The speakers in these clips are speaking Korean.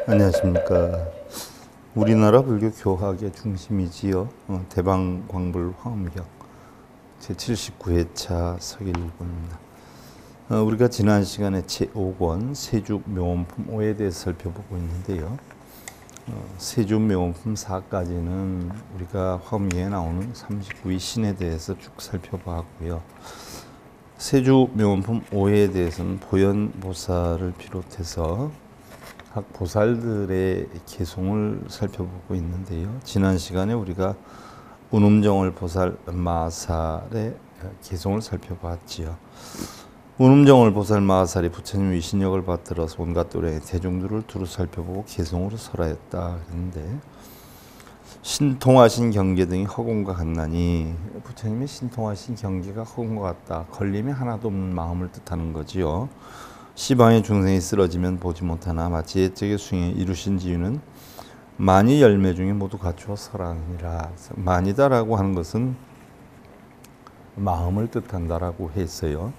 안녕하십니까. 우리나라 불교 교학의 중심이지요. 대방광불 화엄경 제79회차 서길일보입니다. 우리가 지난 시간에 제5권 세주묘원품 5에 대해서 살펴보고 있는데요. 세주묘원품 4까지는 우리가 화엄경에 나오는 39위 신에 대해서 쭉 살펴봤고요. 세주묘원품 5에 대해서는 보현보살을 비롯해서 각 보살들의 개송을 살펴보고 있는데요. 지난 시간에 우리가 운음정월 보살 마살의 개송을 살펴봤지요. 운음정월 보살 마살이 부처님 위신역을 받들어서 온갖 또래의 대중들을 두루 살펴보고 개송으로 설하였다 그랬는데, 신통하신 경계 등이 허공과 같나니 부처님의 신통하신 경계가 허공과 같다. 걸림이 하나도 없는 마음을 뜻하는 거지요. 시방의 중생이 쓰러지면 보지 못하나 마치 옛적의 수행에 이루신 지유는 만이 열매 중에 모두 갖추어 설하니라. 만이다라고 하는 것은 마음을 뜻한다라고 했어요.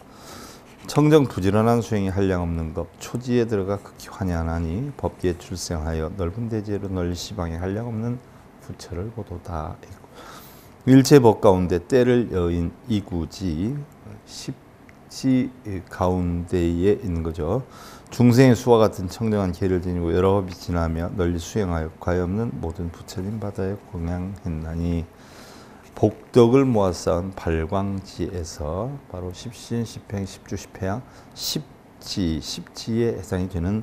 청정 부지런한 수행이 한량없는 것, 초지에 들어가 극히 환야하니 법계에 출생하여 넓은 대지로 널리 시방에 한량없는 부처를 보도다. 일체 법 가운데 때를 여인 이구지 지 가운데에 있는 거죠. 중생의 수와 같은 청정한 계를 지니고 여러 법이 지나며 널리 수행하여 과없는 모든 부처님 바다에 공양했나니, 복덕을 모아 쌓은 발광지에서 바로 십신, 십행, 십주, 십회양, 십지에 해당이 되는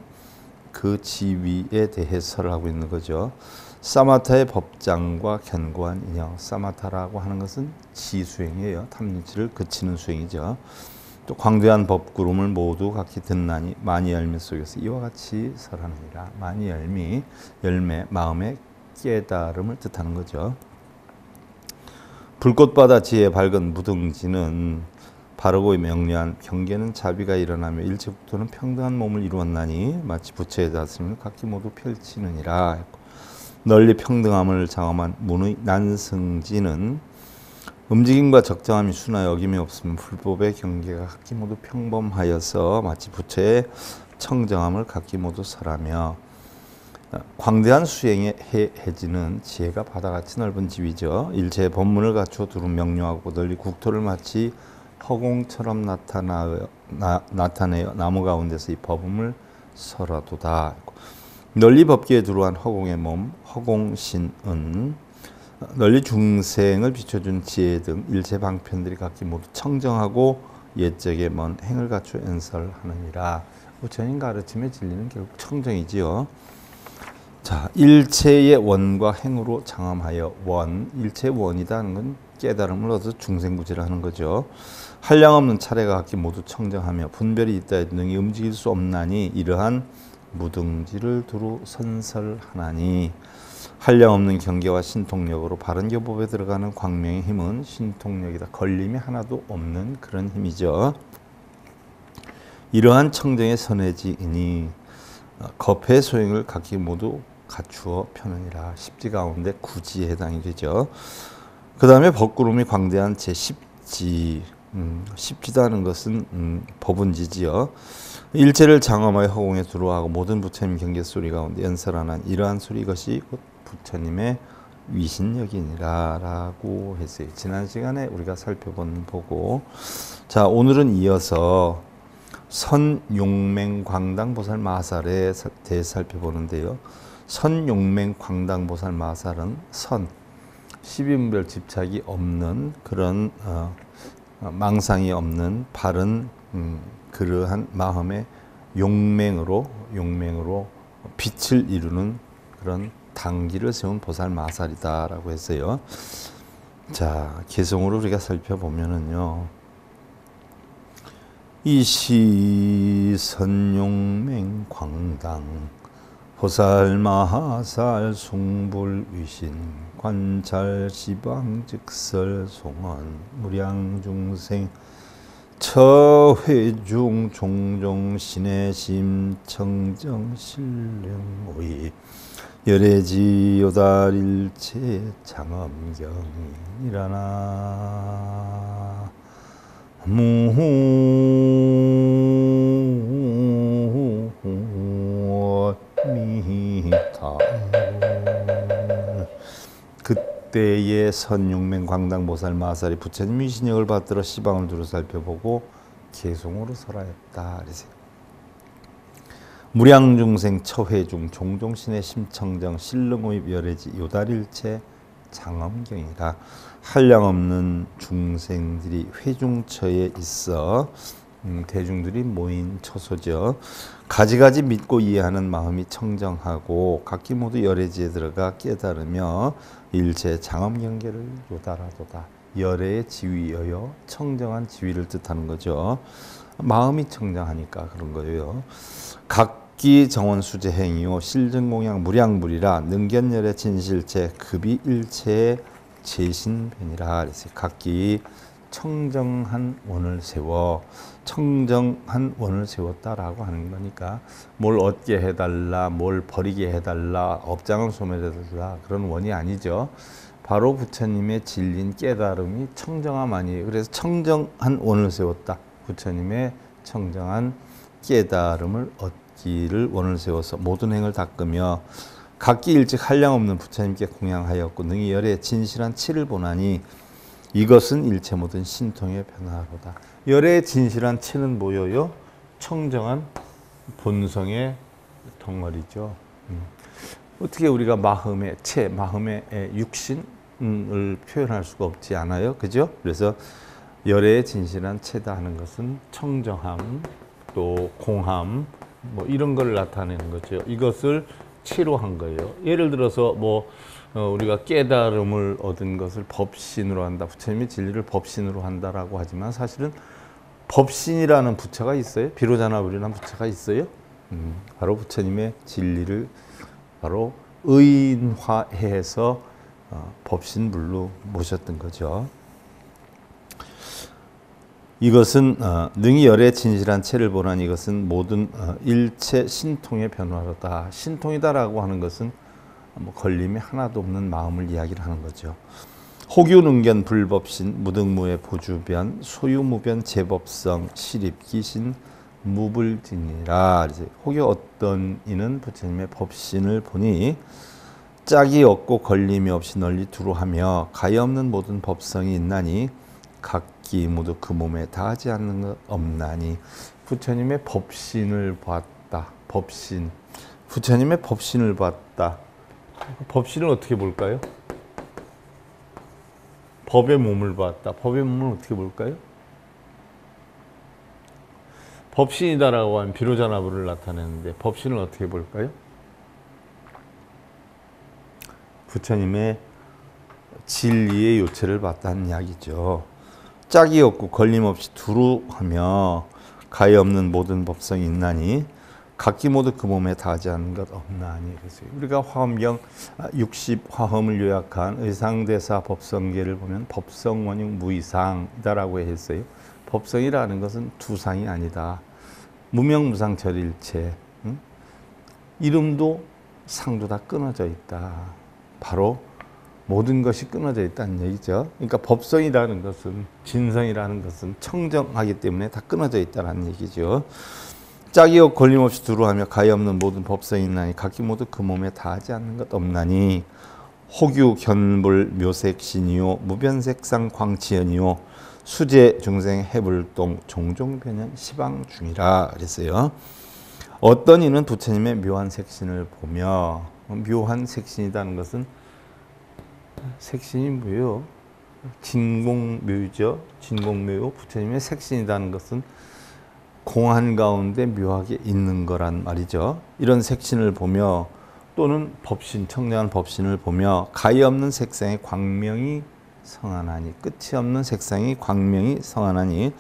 그 지위에 대해 설을 하고 있는 거죠. 사마타의 법장과 견고한 인형, 사마타라고 하는 것은 지수행이에요. 탐진치를 그치는 수행이죠. 또 광대한 법구름을 모두 각기 듣나니 만이 열매 속에서 이와 같이 설하느니라. 만이 열매, 마음의 깨달음을 뜻하는 거죠. 불꽃바다 지혜에 밝은 무등지는 바르고 명료한 경계는 자비가 일어나며 일체 국토는 평등한 몸을 이루었나니 마치 부처의 다스림을 각기 모두 펼치느니라. 널리 평등함을 장엄한 문의 난승지는 움직임과 적정함이 순하여 어김이 없으면 불법의 경계가 각기 모두 평범하여서 마치 부처의 청정함을 각기 모두 설하며, 광대한 수행의 해지는 지혜가 바다같이 넓은 지위죠. 일체의 법문을 갖추어 두루 명료하고 널리 국토를 마치 허공처럼 나타내어 나무 가운데서 이 법음을 설하도다. 널리 법계에 들어간 허공의 몸 허공신은 널리 중생을 비춰준 지혜 등 일체 방편들이 각기 모두 청정하고 옛적의 먼 행을 갖추어 연설하느니라. 부처님 가르침의 진리는 결국 청정이지요. 자, 일체의 원과 행으로 장엄하여 일체의 원이다는 건 깨달음을 얻어 중생구제를 하는 거죠. 한량없는 차례가 각기 모두 청정하며 분별이 있다 등이 움직일 수 없나니 이러한 무등지를 두루 선설하나니, 한량없는 경계와 신통력으로 바른 교법에 들어가는 광명의 힘은 신통력이다. 걸림이 하나도 없는 그런 힘이죠. 이러한 청정의 선해지이니 겁의 소행을 각기 모두 갖추어 펴느니라. 십지 가운데 구지에 해당이 되죠. 그 다음에 법구름이 광대한 제10지, 십지다는 것은 법운지지요. 일체를 장엄하여 허공에 들어와고 모든 부처님 경계 소리 가운데 연설하는 이러한 소리, 이것이 곧 부처님의 위신역이니라 라고 했어요. 지난 시간에 우리가 살펴본 보고, 자, 오늘은 이어서 선용맹광당보살 마살에 대해 살펴보는데요. 선용맹광당보살 마살은 십인별 집착이 없는 그런 망상이 없는 바른 그러한 마음의 용맹으로 빛을 이루는 그런 당기를 세운 보살 마살이다라고 했어요. 자, 개성으로 우리가 살펴보면은요. 이시 선용맹 광당 보살 마살 숭불위신 관찰 시방 즉설 송원 무량 중생 처회중 종종 신의 심 청정 신령오이 열애지 요달일체 장엄경이라나 무미히 때에 선육맹 광당보살 마살이 부처님의 신역을 받들어 시방을 두루 살펴보고 개송으로 설하였다. 그러세요. 무량중생 처회중 종종신의 심청정 신릉오입 열애지 요달일체 장엄경이라. 한량없는 중생들이 회중처에 있어 대중들이 모인 처소죠. 가지가지 믿고 이해하는 마음이 청정하고 각기 모두 열애지에 들어가 깨달으며 일체 장엄경계를 요달하도다. 열애의 지위여요. 청정한 지위를 뜻하는 거죠. 마음이 청정하니까 그런 거예요. 각기 정원수제 행위요 실증공양 무량불이라 능견열의 진실체 급이 일체의 제신변이라. 그래서 각기 청정한 원을 세워 청정한 원을 세웠다라고 하는 거니까 뭘 얻게 해달라, 뭘 버리게 해달라, 업장을 소멸해달라 그런 원이 아니죠. 바로 부처님의 진리인 깨달음이 청정함 아니에요. 그래서 청정한 원을 세웠다. 부처님의 청정한 깨달음을 얻기를 원을 세워서 모든 행을 닦으며 각기 일찍 한량없는 부처님께 공양하였고 능히 열의 진실한 치를 보나니 이것은 일체 모든 신통의 변화로다. 열의 진실한 치는 뭐예요? 청정한 본성의 덩어리죠. 어떻게 우리가 마음의 체, 마음의 육신을 표현할 수가 없지 않아요? 그죠? 그래서 열의 진실한 체다 하는 것은 청정함, 또 공함, 뭐 이런 걸 나타내는 거죠. 이것을 치로 한 거예요. 예를 들어서 우리가 깨달음을 얻은 것을 법신으로 한다. 부처님의 진리를 법신으로 한다라고 하지만 사실은 법신이라는 부처가 있어요. 비로자나불이라는 부처가 있어요. 바로 부처님의 진리를 바로 의인화해서 법신불로 모셨던 거죠. 이것은 능히 열의 진실한 체를 보라니 이것은 모든 일체 신통의 변화로다. 신통이다라고 하는 것은 걸림이 하나도 없는 마음을 이야기를 하는 거죠. 호규능견 불법신 무등무의 보주변 소유무변 제법성 시립기신 무불진이라. 혹여 어떤 이는 부처님의 법신을 보니 짝이 없고 걸림이 없이 널리 두루하며 가히 없는 모든 법성이 있나니 각기 모두 그 몸에 다하지 않는 것 없나니. 부처님의 법신을 봤다. 법신. 부처님의 법신을 봤다. 법신을 어떻게 볼까요? 법의 몸을 봤다. 법의 몸을 어떻게 볼까요? 법신이다라고 하면 비로자나불을 나타내는데 법신을 어떻게 볼까요? 부처님의 진리의 요체를 봤다는 이야기죠. 짝이 없고 걸림없이 두루하며 가히 없는 모든 법성이 있나니 각기 모두 그 몸에 다하지 않는 것 없나니. 그래서 우리가 화엄경 60화엄을 요약한 의상대사 법성계를 보면 법성원육 무이상이다라고 했어요. 법성이라는 것은 두상이 아니다. 무명무상철일체. 이름도 상도 다 끊어져 있다. 바로 모든 것이 끊어져 있다는 얘기죠. 그러니까 법성이라는 것은 진성이라는 것은 청정하기 때문에 다 끊어져 있다는 얘기죠. 짝이 없고 걸림없이 두루하며 가히 없는 모든 법성이 있나니 각기 모두 그 몸에 다하지 않는 것 없나니 호규 견불 묘색신이요 무변색상 광치연이요 수제 중생 해불동 종종 변현 시방 중이라 그랬어요. 어떤 이는 부처님의 묘한 색신을 보며 묘한 색신이라는 것은 색신이 뭐예요? 진공묘죠. 진공묘. 부처님의 색신이라는 것은 공한 가운데 묘하게 있는 거란 말이죠. 이런 색신을 보며 또는 법신, 청량한 법신을 보며 가히 없는 색상의 광명이 성하나니 끝이 없는 색상이 광명이 성하나니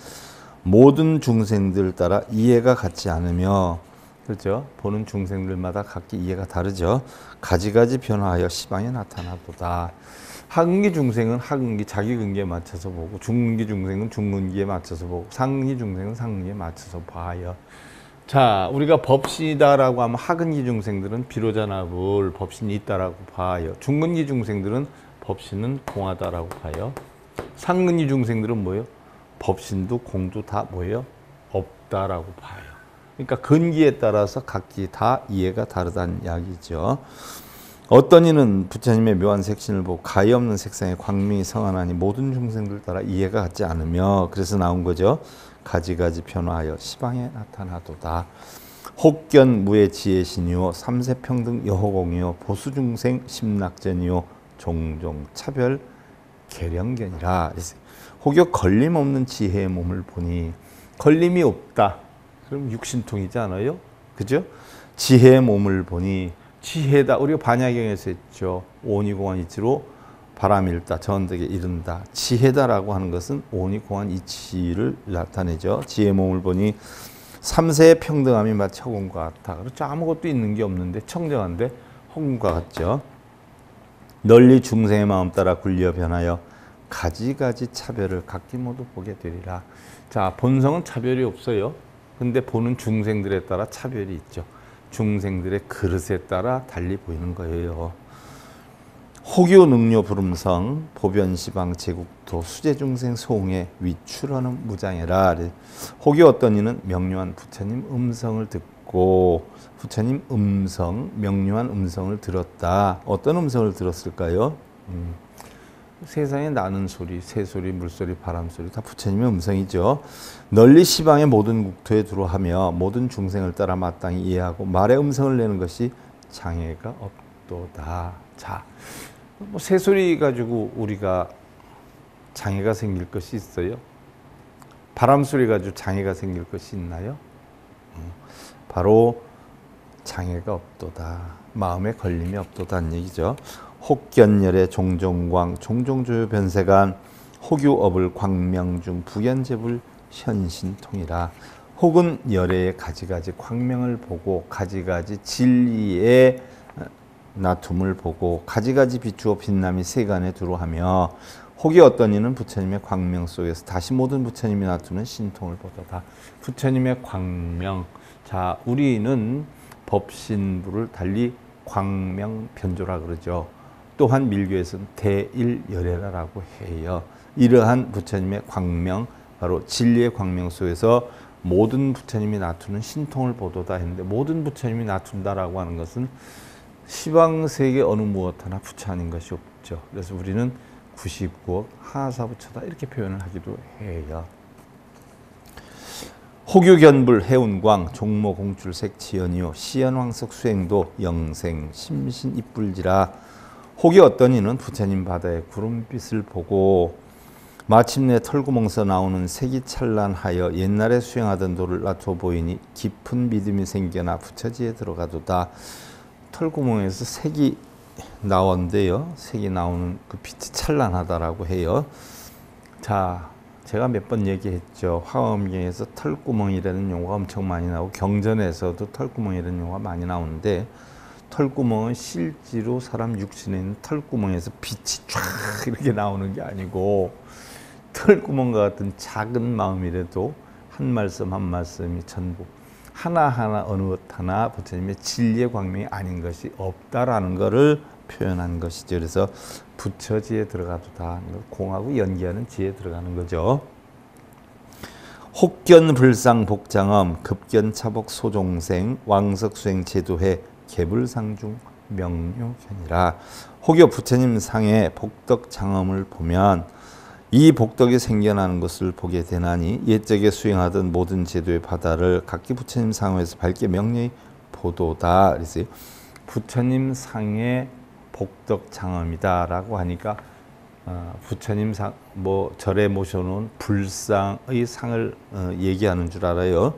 모든 중생들 따라 이해가 같지 않으며 그렇죠. 보는 중생들마다 각기 이해가 다르죠. 가지가지 변화하여 시방에 나타나도다. 하근기 중생은 하근기 자기 근기에 맞춰서 보고 중근기 중생은 중근기에 맞춰서 보고 상근기 중생은 상근기에 맞춰서 봐요. 자, 우리가 법신이다라고 하면 하근기 중생들은 비로자나불 법신이 있다라고 봐요. 중근기 중생들은 법신은 공하다라고 봐요. 상근기 중생들은 뭐예요? 법신도 공도 다 뭐예요? 없다라고 봐요. 그러니까 근기에 따라서 각기 다 이해가 다르다는 이야기죠. 어떤 이는 부처님의 묘한 색신을 보고 가히 없는 색상의 광명이 성하나니 모든 중생들 따라 이해가 같지 않으며 그래서 나온 거죠. 가지가지 변화하여 시방에 나타나도다. 혹견 무의 지혜신이요 삼세평등 여호공이요 보수중생 심락전이요 종종 차별 계령견이라. 혹여 걸림없는 지혜의 몸을 보니 걸림이 없다. 그럼 육신통이지 않아요? 그죠? 지혜의 몸을 보니 지혜다. 우리가 반야경에서 했죠. 오니공한 이치로 바람일다. 전득에 이른다. 지혜다라고 하는 것은 오니공한 이치를 나타내죠. 지혜의 몸을 보니 삼세의 평등함이 마치 허공과 같다. 그렇죠. 아무것도 있는 게 없는데 청정한데 허공과 같죠. 널리 중생의 마음 따라 굴려 변하여 가지가지 차별을 각기 모두 보게 되리라. 자, 본성은 차별이 없어요. 근데 보는 중생들에 따라 차별이 있죠. 중생들의 그릇에 따라 달리 보이는 거예요. 혹유 능료 부름성 보변시방 제국토 수제중생 소홍에 위출하는 무장해라. 혹유 어떤 이는 명료한 부처님 음성을 듣고 부처님 음성, 명료한 음성을 들었다. 어떤 음성을 들었을까요? 세상에 나는 소리, 새소리, 물소리, 바람소리 다 부처님의 음성이죠. 널리 시방의 모든 국토에 두루하며 모든 중생을 따라 마땅히 이해하고 말의 음성을 내는 것이 장애가 없도다. 자, 뭐 새소리 가지고 우리가 장애가 생길 것이 있어요? 바람소리 가지고 장애가 생길 것이 있나요? 바로 장애가 없도다. 마음에 걸림이 없도다는 얘기죠. 혹견열의 종종광 종종조요 변세간 혹유업을 광명중 부견제불 현신통이라. 혹은 열애의 가지가지 광명을 보고 가지가지 진리의 나툼을 보고 가지가지 비추어 빛남이 세간에 두루하며 혹이 어떤 이는 부처님의 광명 속에서 다시 모든 부처님이 나투는 신통을 보도다. 부처님의 광명. 자, 우리는 법신부를 달리 광명변조라 그러죠. 또한 밀교에서는 대일열애라고 해요. 이러한 부처님의 광명, 바로 진리의 광명 속에서 모든 부처님이 나투는 신통을 보도다 했는데, 모든 부처님이 나툰다라고 하는 것은 시방세계 어느 무엇 하나 부처 아닌 것이 없죠. 그래서 우리는 99억 하사부처다 이렇게 표현을 하기도 해요. 혹유견불 해운광 종모공출색 지연이요 시연황석 수행도 영생 심신 입불지라. 혹이 어떤 이는 부처님 바다의 구름빛을 보고 마침내 털구멍에서 나오는 색이 찬란하여 옛날에 수행하던 도를 나투어 보이니 깊은 믿음이 생겨나 부처지에 들어가도다. 털구멍에서 색이 나온대요. 색이 나오는 그 빛이 찬란하다라고 해요. 자, 제가 몇 번 얘기했죠. 화엄경에서 털구멍이라는 용어가 엄청 많이 나오고 경전에서도 털구멍이라는 용어가 많이 나오는데, 털구멍은 실제로 사람 육신에 있는 털구멍에서 빛이 쫙 이렇게 나오는 게 아니고, 털구멍과 같은 작은 마음이라도 한 말씀 한 말씀이 전부 하나하나 어느 것 하나 부처님의 진리의 광명이 아닌 것이 없다라는 것을 표현한 것이죠. 그래서 부처지에 들어가도다. 공하고 연기하는 지에 들어가는 거죠. 혹견 불상 복장엄 급견 차복 소종생 왕석 수행 제도회 개불상중 명료견이라. 혹여 부처님 상의 복덕 장엄을 보면 이 복덕이 생겨나는 것을 보게 되나니 옛적에 수행하던 모든 제도의 바다를 각기 부처님 상에서 밝게 명료히 보도다. 그래서 부처님 상의 복덕 장엄이다라고 하니까 부처님 상, 뭐 절에 모셔놓은 불상의 상을 얘기하는 줄 알아요.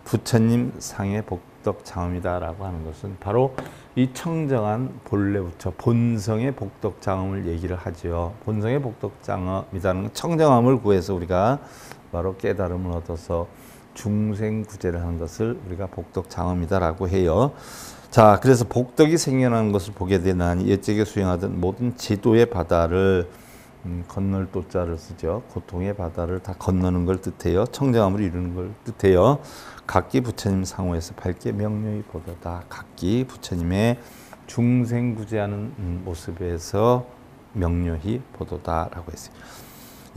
부처님 상의 복덕 장엄이다라고 하는 것은 바로 이 청정한 본래 부처 본성의 복덕 장엄을 얘기를 하죠. 본성의 복덕 장엄이라는 청정함을 구해서 우리가 바로 깨달음을 얻어서 중생 구제를 하는 것을 우리가 복덕 장엄이다라고 해요. 자, 그래서 복덕이 생겨나는 것을 보게 되나니 옛적에 수행하던 모든 제도의 바다를 건널 도자를 쓰죠. 고통의 바다를 다 건너는 걸 뜻해요. 청정함을 이루는 걸 뜻해요. 각기 부처님 상호에서 밝게 명료히 보도다. 각기 부처님의 중생 구제하는 모습에서 명료히 보도다라고 했어요.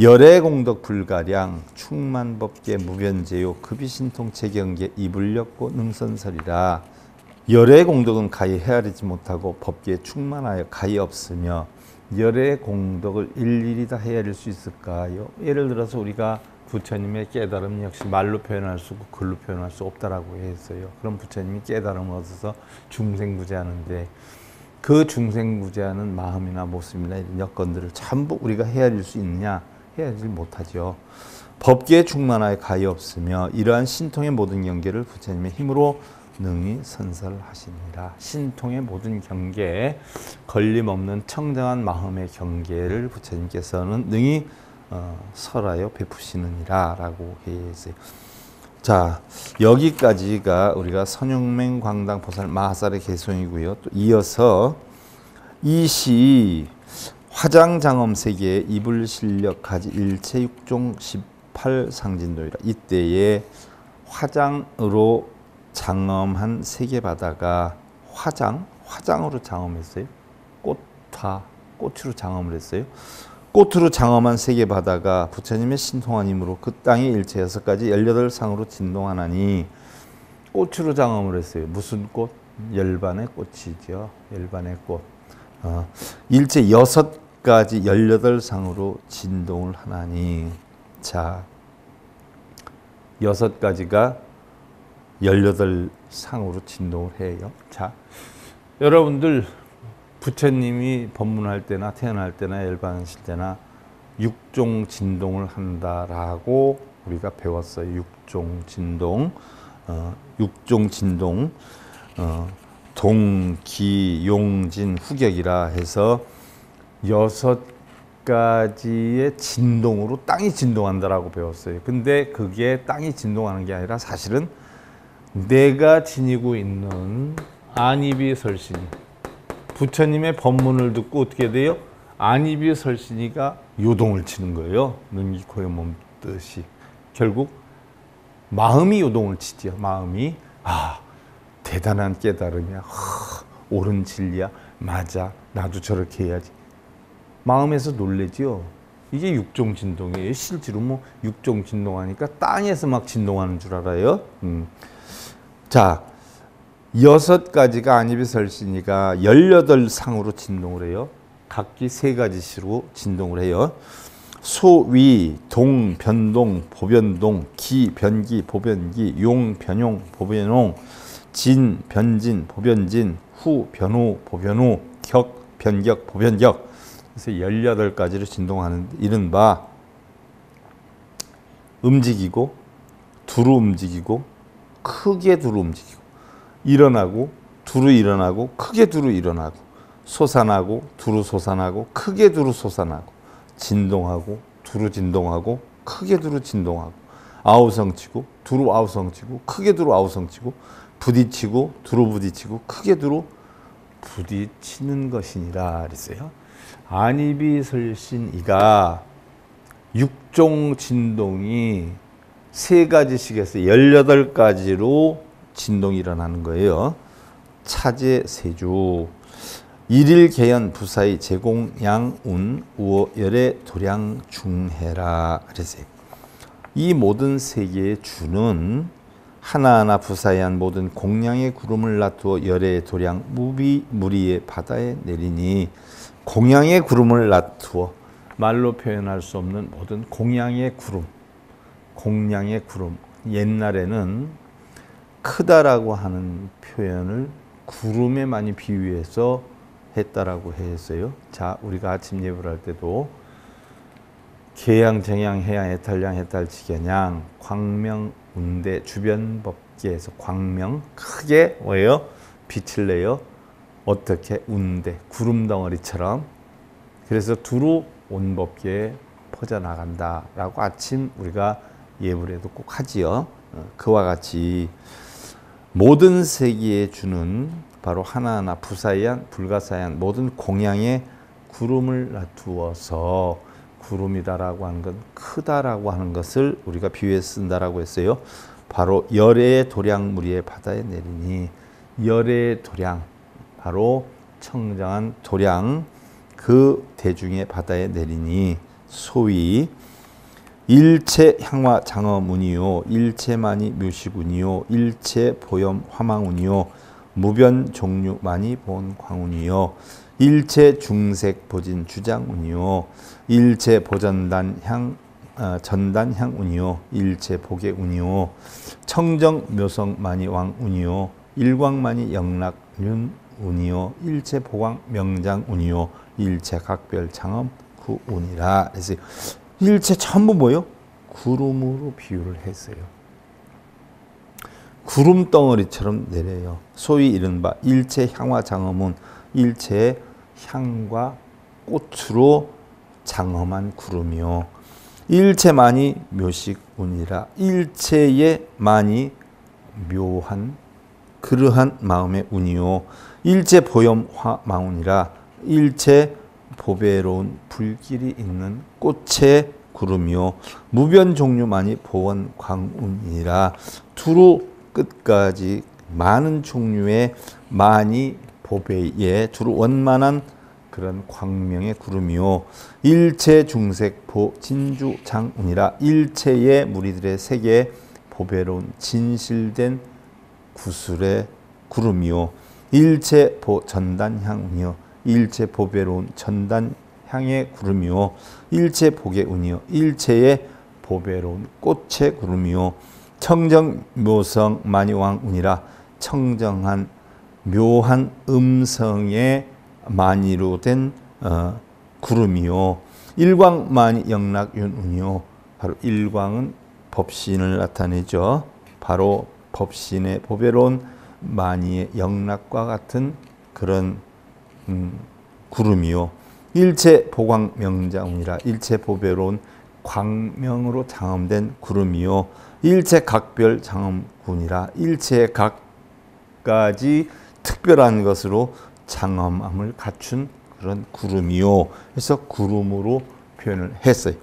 열애 공덕 불가량 충만법계 무변제요 급이신통 체경계 이불렵고 능선설이라. 열의 공덕은 가히 헤아리지 못하고 법계에 충만하여 가히 없으며 열의 공덕을 일일이 다 헤아릴 수 있을까요? 예를 들어서 우리가 부처님의 깨달음 역시 말로 표현할 수 없고 글로 표현할 수 없다라고 했어요. 그럼 부처님이 깨달음을 얻어서 중생구제하는데 그 중생구제하는 마음이나 모습이나 이런 여건들을 전부 우리가 헤아릴 수 있느냐? 헤아리지 못하죠. 법계에 충만하여 가히 없으며 이러한 신통의 모든 경계를 부처님의 힘으로 능히 선설하시니라. 신통의 모든 경계에 걸림없는 청정한 마음의 경계를 부처님께서는 능히 설하여 베푸시느니라 라고 했어요. 자, 여기까지가 우리가 선용맹 광당 보살 마하살의 개송이고요. 또 이어서 이 시 화장장엄 세계에 이불실력 가지 일체 육종 18상진도이라. 이때에 화장으로 장엄한 세계 바다가 화장으로 장엄했어요. 꽃으로 장엄을 했어요. 꽃으로 장엄한 세계 바다가 부처님의 신통한 힘으로 그 땅의 일체 6가지 18상으로 진동하나니 꽃으로 장엄을 했어요. 무슨 꽃? 열반의 꽃이죠. 열반의 꽃. 일체 6가지 18상으로 진동을 하나니, 자, 6가지가 18상으로 진동을 해요. 자, 여러분들 부처님이 법문할 때나 태어날 때나 열반하실 때나 육종 진동을 한다라고 우리가 배웠어요. 육종 진동, 동, 기, 용, 진, 후격이라 해서 6가지의 진동으로 땅이 진동한다라고 배웠어요. 근데 그게 땅이 진동하는 게 아니라 사실은 내가 지니고 있는 안이비설신이 부처님의 법문을 듣고 어떻게 돼요? 안이비설신이가 요동을 치는 거예요. 눈, 귀, 코, 몸 뜻이. 결국 마음이 요동을 치지요. 마음이 대단한 깨달음이야. 옳은 진리야. 맞아. 나도 저렇게 해야지. 마음에서 놀래지요. 이게 육종 진동이에요. 실제로 뭐 육종 진동하니까 땅에서 막 진동하는 줄 알아요. 자, 6가지가 안이비설신이가 18상으로 진동을 해요. 각기 3가지씩으로 진동을 해요. 소위, 동, 변동, 보변동, 기, 변기, 보변기, 용, 변용, 보변용, 진, 변진, 보변진, 후, 변후, 보변후, 격, 변격, 보변격. 그래서 18가지로 진동하는 이른바 움직이고 두루 움직이고 크게 두루 움직이고 일어나고 두루 일어나고 크게 두루 일어나고 솟아나고 두루 솟아나고 크게 두루 솟아나고 진동하고 두루 진동하고 크게 두루 진동하고 아우성치고 두루 아우성치고 크게 두루 아우성치고 부딪히고 두루 부딪히고 크게 두루 부딪히는 것이니라 그랬어요. 안이비설신이가 육종 진동이 3가지씩 해서 18가지로 진동이 일어나는 거예요. 차제 세주 일일 개연 부사의 제공양 운 우어 열의 도량 중해라 그랬어요. 이 모든 세계의 주는 하나하나 부사한 모든 공양의 구름을 놔두어 열의 도량 무비무리의 바다에 내리니, 공양의 구름을 놔두어 말로 표현할 수 없는 모든 공양의 구름, 옛날에는 크다라고 하는 표현을 구름에 많이 비유해서 했다라고 했어요. 자, 우리가 아침 예불 할 때도 계양, 정양, 해양, 해탈량, 해탈지견양, 광명, 운대, 주변 법계에서 광명, 크게 뭐예요? 빛을 내요. 어떻게? 운대, 구름 덩어리처럼. 그래서 두루 온 법계에 퍼져나간다라고 아침 우리가 예불에도 꼭 하지요. 그와 같이 모든 세계에 주는 바로 하나하나 부사한 불가사한 모든 공양의 구름을 놔두어서, 구름이다라고 하는 건 크다라고 하는 것을 우리가 비유해 쓴다라고 했어요. 바로 열의 도량무리의 바다에 내리니, 열의 도량, 바로 청정한 도량, 그 대중의 바다에 내리니, 소위 일체 향화 장엄운이요 일체만이 묘식운이요 일체 보염 화망운이요 무변 종류 많이 본 광운이요. 일체 중색 보진 주장운이요. 일체 보전단 향 전단 향운이요. 일체 복의 운이요. 청정 묘성 많이 왕운이요. 일광 많이 영락 윤운이요. 일체 보광 명장 운이요. 일체 각별 장엄 구운이라. 그래서 일체 전부 뭐요? 구름으로 비유를 했어요. 구름 덩어리처럼 내려요. 소위 이른바 일체 향화 장엄은 일체의 향과 꽃으로 장엄한 구름이요. 일체만이 묘식운이라. 일체의 만이 묘한 그러한 마음의 운이요. 일체 보염 화망운이라. 일체 보배로운 불길이 있는 꽃의 구름이요. 무변 종류만이 보원 광운이라. 두루 끝까지 많은 종류의 많이 보배에 두루 원만한 그런 광명의 구름이요. 일체 중색 보 진주 장운이라. 일체의 무리들의 세계에 보배로운 진실된 구슬의 구름이요. 일체 보 전단 향운이요. 일체 보배로운 전단 향의 구름이요. 일체 복의 운이요. 일체의 보배로운 꽃의 구름이요. 청정 묘성 만이왕 운이라. 청정한 묘한 음성의 만이로 된 구름이요. 일광 만이 영락윤 운이요. 바로 일광은 법신을 나타내죠. 바로 법신의 보배로운 만이의 영락과 같은 그런 구름이요. 일체 보광 명장운이라. 일체 보배로운 광명으로 장엄된 구름이요. 일체 각별 장엄군이라. 일체 각가지 특별한 것으로 장엄함을 갖춘 그런 구름이요. 그래서 구름으로 표현을 했어요.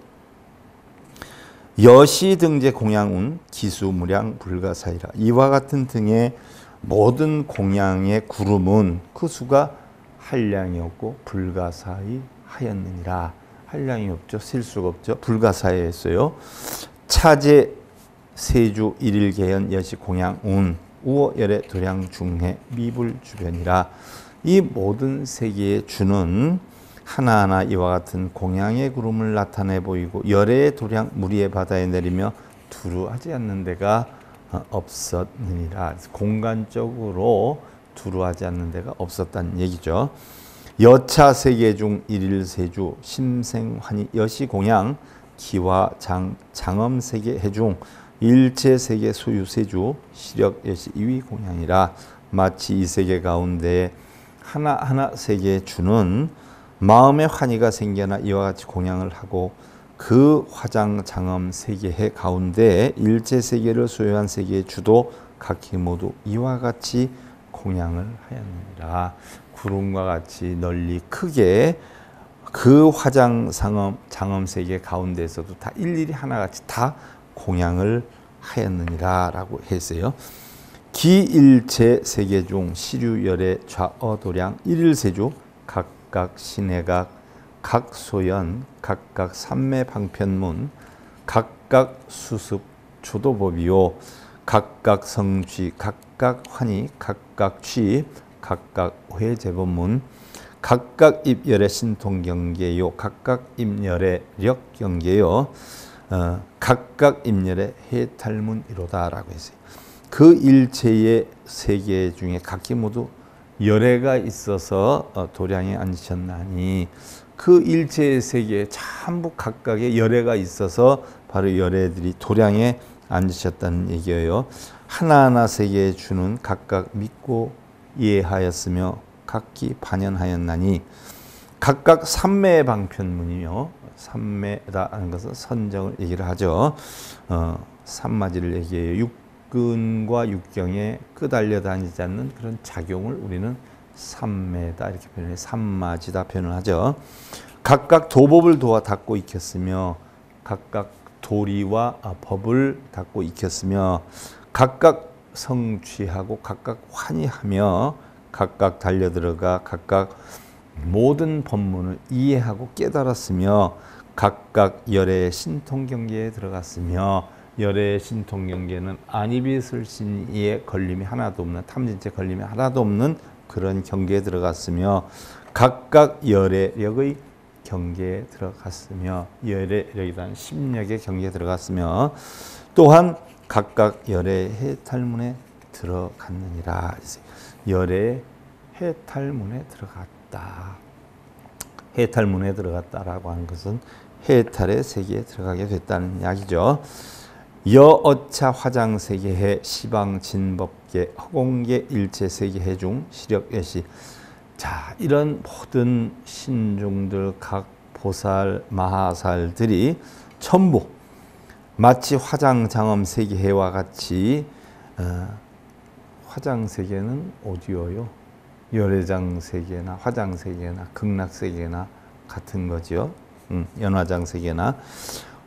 여시 등재 공양운 기수무량 불가사이라. 이와 같은 등의 모든 공양의 구름은 그 수가 한량이 없고 불가사의 하였느니라. 한량이 없죠. 셀 수가 없죠. 불가사의했어요. 차제 세주 일일개연 여시 공양운 우어열의 도량 중해 미불 주변이라. 이 모든 세계의 주는 하나하나 이와 같은 공양의 구름을 나타내 보이고 열의 도량 무리의 바다에 내리며 두루하지 않는 데가 없었느니라. 공간적으로 두루하지 않는 데가 없었다는 얘기죠. 여차 세계 중 일일세주 심생환희 여시공양 기와 장엄 세계 해중 일체 세계 소유세주 시력 여시 이위 공양이라. 마치 이 세계 가운데 하나하나 세계의 주는 마음의 환희가 생겨나 이와 같이 공양을 하고 그 화장 장엄 세계의 가운데 일체 세계를 소유한 세계의 주도 각기 모두 이와 같이 공양을 하였느니라. 구름과 같이 널리 크게 그 화장 장엄 세계 가운데에서도 다 일일이 하나같이 다 공양을 하였느니라 라고 했어요. 기일체 세계 중 시류열의 좌어도량 일일세주 각각 신해각 각소연 각각 삼매방편문 각각 수습 조도법이요. 각각 성취 각각 환희 각각 취 각각 회재법문 각각 입열의 신통경계요. 각각 입열의 력경계요. 각각 입열의 해탈문이로다 라고 했어요. 그 일체의 세계 중에 각기 모두 열애가 있어서 도량에 앉으셨나니 그 일체의 세계에 전부 각각의 열애가 있어서 바로 열애들이 도량에 앉으셨다는 얘기예요. 하나하나 세계에 주는 각각 믿고 이해하였으며 각기 반연하였나니 각각 삼매의 방편문이요. 삼매다 하는 것은 선정을 얘기를 하죠. 삼마지를 얘기해요. 육근과 육경에 끄달려 다니지 않는 그런 작용을 우리는 삼매다 이렇게 표현해요. 삼마지다 표현을 하죠. 각각 도법을 도와 닦고 익혔으며 각각 도리와 법을 닦고 익혔으며 각각 성취하고 각각 환희하며 각각 달려들어가 각각 모든 법문을 이해하고 깨달았으며 각각 열의 신통경계에 들어갔으며 열의 신통경계는 안이비설신의 걸림이 하나도 없는, 탐진체 걸림이 하나도 없는 그런 경계에 들어갔으며, 각각 열애력의 경계에 들어갔으며, 열애력이라는 심력의 경계에 들어갔으며, 또한 각각 열의 해탈문에 들어갔느니라. 열의 해탈문에 들어갔다. 해탈문에 들어갔다라고 하는 것은 해탈의 세계에 들어가게 됐다는 이야기죠. 여어차 화장세계해 시방진법계 허공계 일체세계해 중 시력예시. 자, 이런 모든 신중들 각 보살 마하살들이 전부 마치 화장장엄세계해와 같이 화장세계는 어디요요? 열애장세계나 화장세계나 극락세계나 같은 거죠. 연화장세계나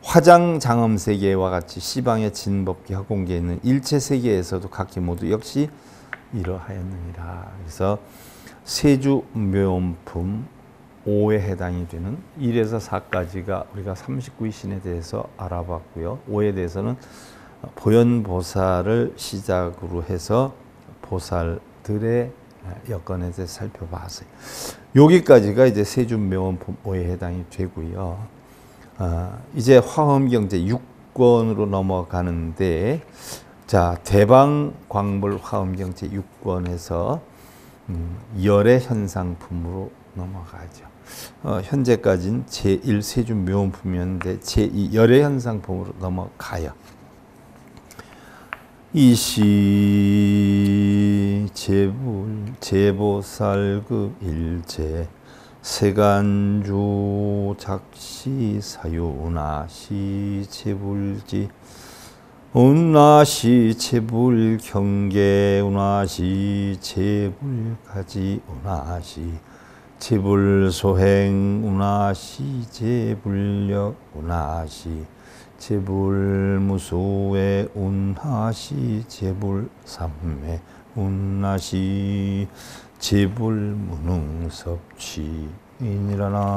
화장장엄세계와 같이 시방의 진법계 허공계에 있는 일체세계에서도 각기 모두 역시 이러하였느니라. 그래서 세주묘원품 5에 해당이 되는 1에서 4까지가 우리가 39의 신에 대해서 알아봤고요. 5에 대해서는 보현보살을 시작으로 해서 보살들의 여건에 대해서 살펴봤어요. 여기까지가 이제 세주묘원품 5에 해당이 되고요. 이제 화엄경제 6권으로 넘어가는데, 자, 대방광불 화엄경제 6권에서 열의 현상품으로 넘어가죠. 현재까지는 제1 세주묘원품이었는데 제2 열의 현상품으로 넘어가요. 이시 제보살급 일제 세간주 작시 사유나시 제불지 운나시 제불 경계 운나시 제불가지 운나시 제불 소행 운나시 제불력 운나시 제불 무소에 운하시 제불 삼매 운나시 제불 무능섭취 인이라나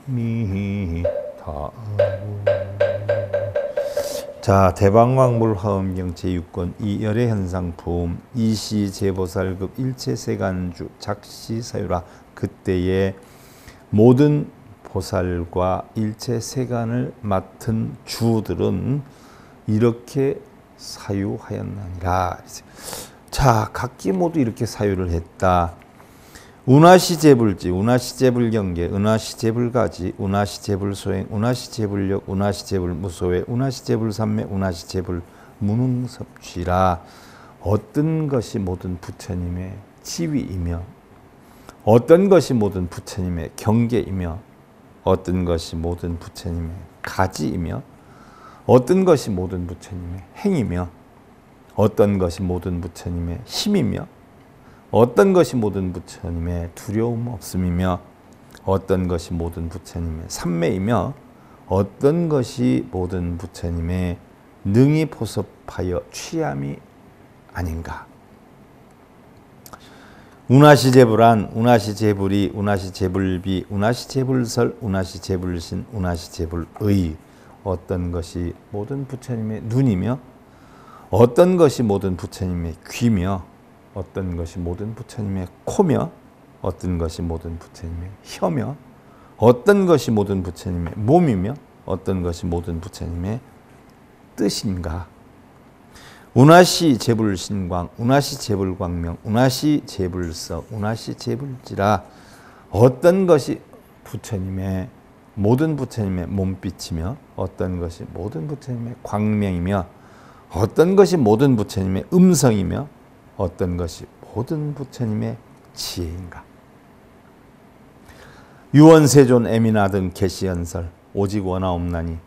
무미타. 자, 대방광불 화엄경 제6권 이열의 현상품 이시 제보살급 일체세간주 작시사유라. 그때의 모든 보살과 일체세간을 맡은 주들은 이렇게 사유하였느니라. 자, 각기 모두 이렇게 사유를 했다. 운하시 제불지, 운하시 제불경계, 운하시 제불가지, 운하시 제불소행, 운하시 제불력, 운하시 제불무소회, 운하시 제불삼매, 운하시 제불무능섭취라. 어떤 것이 모든 부처님의 지위이며, 어떤 것이 모든 부처님의 경계이며, 어떤 것이 모든 부처님의 가지이며, 어떤 것이 모든 부처님의 행이며, 어떤 것이 모든 부처님의 힘이며, 어떤 것이 모든 부처님의 두려움 없음이며, 어떤 것이 모든 부처님의 삼매이며, 어떤 것이 모든 부처님의 능히 포섭하여 취함이 아닌가. 운하시 제불안, 운하시 제불이, 운하시 제불비, 운하시 제불설, 운하시 제불신, 운하시 제불의. 어떤 것이 모든 부처님의 눈이며, 어떤 것이 모든 부처님의 귀며, 어떤 것이 모든 부처님의 코며, 어떤 것이 모든 부처님의 혀며, 어떤 것이 모든 부처님의 몸이며, 어떤 것이 모든 부처님의 뜻인가. 운하시 제불신광, 운하시 제불광명, 운하시 제불서, 운하시 제불지라. 어떤 것이 부처님의 모든 부처님의 몸빛이며, 어떤 것이 모든 부처님의 광명이며, 어떤 것이 모든 부처님의 음성이며, 어떤 것이 모든 부처님의 지혜인가. 유원세존 에미나 등 계시연설 오직 원하옵나니.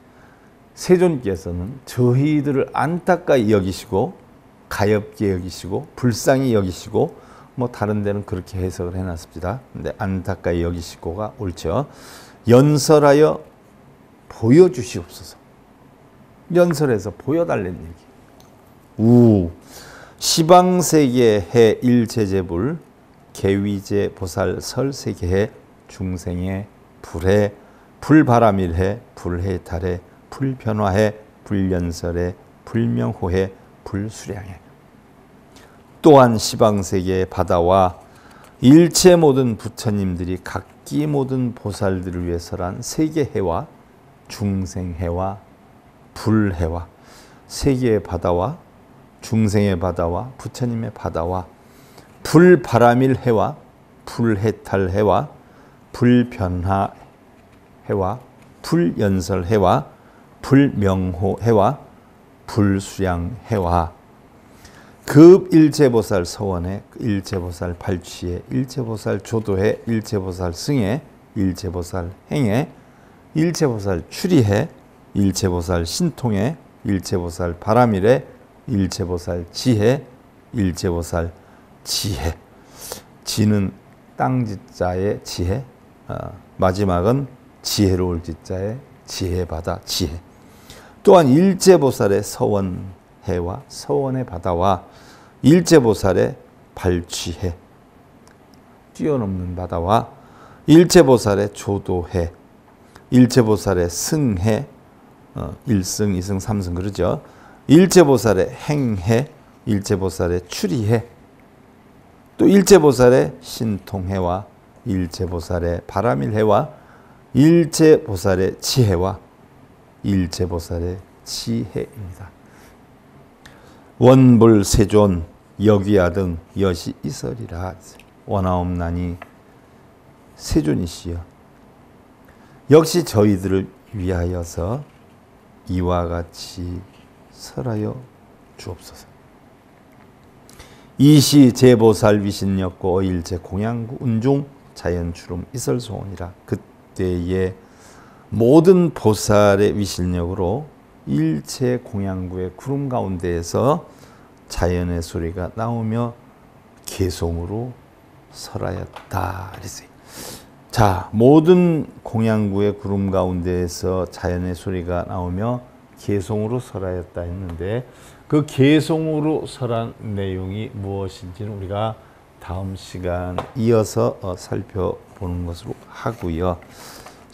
세존께서는 저희들을 안타까이 여기시고 가엾게 여기시고 불쌍히 여기시고, 뭐 다른 데는 그렇게 해석을 해놨습니다. 근데 안타까이 여기시고가 옳죠. 연설하여 보여주시옵소서. 연설해서 보여달라는 얘기. 시방세계 해 일체제불 개위제 보살 설세계해 중생해 불해 불바람일해 불해탈해 불변화해 불연설해 불명호해 불수량해. 또한 시방세계의 바다와 일체 모든 부처님들이 각기 모든 보살들을 위해서란 세계해와 중생해와 불해와 세계의 바다와 중생의 바다와 부처님의 바다와 불바람일해와 불해탈해와 불변화해와 불연설해와 불명호해와 불수량해와 급 일체보살 서원해 일체보살 발취해 일체보살 조도해 일체보살 승해 일체보살 행해 일체보살 추리해 일체보살 신통해 일체보살 바람일해 일체보살 지혜 일체보살 지혜. 지는 땅지자의 지혜, 마지막은 지혜로울 지자의 지혜바다 지혜. 또한 일체보살의 서원해와 서원의 바다와 일체보살의 발취해 뛰어넘는 바다와 일체보살의 조도해 일체보살의 승해 일승, 이승, 삼승 그러죠. 일체보살의 행해 일체보살의 추리해 또 일체보살의 신통해와 일체보살의 바람일해와 일체보살의 지혜와 일체보살의 지혜입니다. 원불세존 여기야 등 여시 이설이라 원하옵나니 세존이시여 역시 저희들을 위하여서 이와 같이 설하여 주옵소서. 이시 제보살 위신였고 어일제 공양구 운중 자연추름 이설소원이라. 그때에 모든 보살의 위신력으로 일체 공양구의 구름 가운데에서 자연의 소리가 나오며 개송으로 설하였다. 자, 모든 공양구의 구름 가운데에서 자연의 소리가 나오며 개송으로 설하였다 했는데 그 개송으로 설한 내용이 무엇인지는 우리가 다음 시간 이어서 살펴보는 것으로 하고요.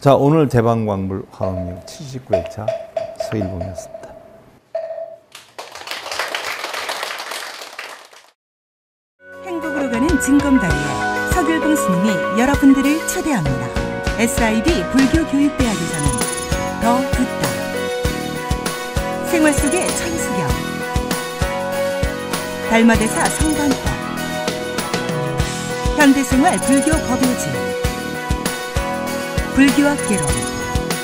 자, 오늘 대방광불 화엄경 79회차 서일봉이었습니다. 행복으로 가는 징검다리에 서길봉 스님이 여러분들을 초대합니다. SIB 불교교육대학에서는 더 듣다, 생활 속의 천수경, 달마대사 성관법, 현대생활 불교 법요지, 불교학 개론,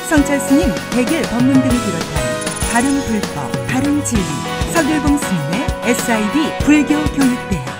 성찰스님 백일 법문 등을 비롯한 바른 불법, 바른 진리, 서길봉 스님의 SIB 불교교육대학.